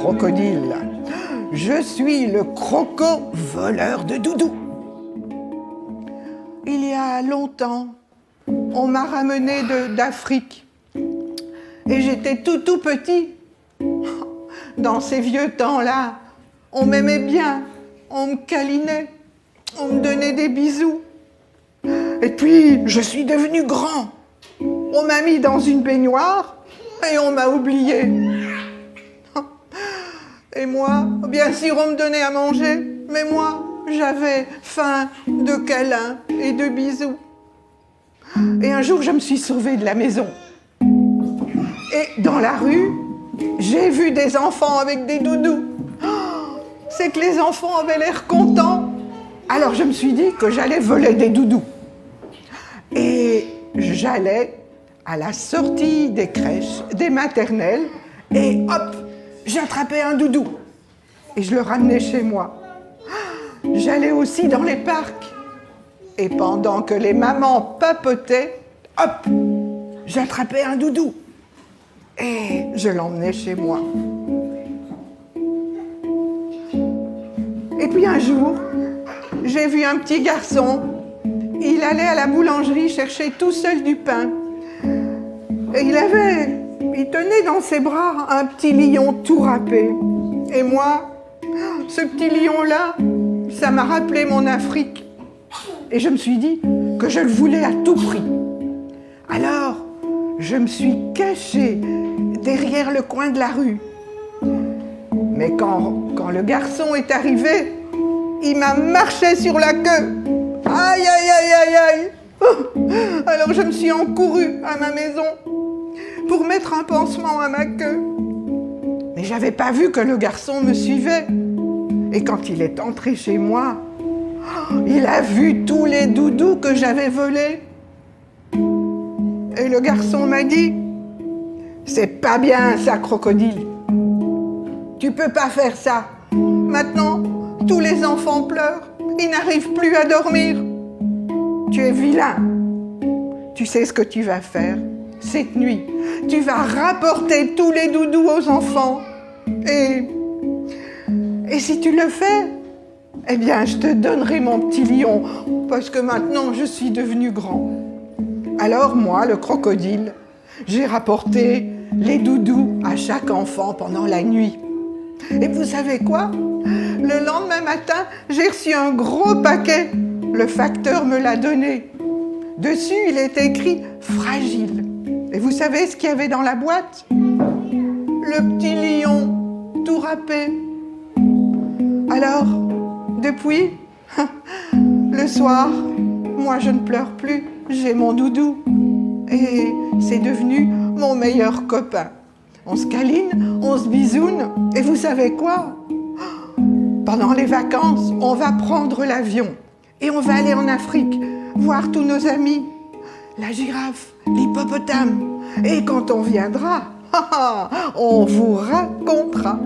crocodile. Je suis le croco-voleur de doudou. Il y a longtemps, on m'a ramené d'Afrique. Et j'étais tout petit. Dans ces vieux temps-là, on m'aimait bien, on me câlinait, on me donnait des bisous. Et puis, je suis devenu grand. On m'a mis dans une baignoire et on m'a oublié. Et moi, bien sûr, on me donnait à manger, mais moi, j'avais faim de câlins et de bisous. Et un jour, je me suis sauvée de la maison. Et dans la rue, j'ai vu des enfants avec des doudous. C'est que les enfants avaient l'air contents. Alors je me suis dit que j'allais voler des doudous. Et j'allais à la sortie des crèches, des maternelles, et hop, j'attrapais un doudou. Et je le ramenais chez moi. J'allais aussi dans les parcs. Et pendant que les mamans papotaient, hop, j'attrapais un doudou. Et je l'emmenais chez moi. Et puis un jour, j'ai vu un petit garçon. Il allait à la boulangerie chercher tout seul du pain. Et il tenait dans ses bras un petit lion tout râpé. Et moi, ce petit lion-là, ça m'a rappelé mon Afrique. Et je me suis dit que je le voulais à tout prix. Alors, je me suis cachée derrière le coin de la rue. Mais quand le garçon est arrivé, il m'a marché sur la queue. Aïe, aïe, aïe, aïe, aïe. Alors je me suis encourue à ma maison pour mettre un pansement à ma queue. Mais j'avais pas vu que le garçon me suivait. Et quand il est entré chez moi, il a vu tous les doudous que j'avais volés. Et le garçon m'a dit, c'est pas bien ça, crocodile. Tu peux pas faire ça. Maintenant, tous les enfants pleurent. Ils n'arrivent plus à dormir. Tu es vilain. Tu sais ce que tu vas faire cette nuit. Tu vas rapporter tous les doudous aux enfants. Et si tu le fais, eh bien, je te donnerai mon petit lion, parce que maintenant, je suis devenu grand. Alors, moi, le crocodile, j'ai rapporté les doudous à chaque enfant pendant la nuit. Et vous savez quoi? Le lendemain matin, j'ai reçu un gros paquet. Le facteur me l'a donné. Dessus, il est écrit « fragile ». Et vous savez ce qu'il y avait dans la boîte? Le petit lion, tout râpé. Alors, depuis, le soir, moi je ne pleure plus, j'ai mon doudou. Et c'est devenu mon meilleur copain. On se câline, on se bisoune, et vous savez quoi? Pendant les vacances, on va prendre l'avion et on va aller en Afrique, voir tous nos amis, la girafe, l'hippopotame. Et quand on viendra, on vous racontera.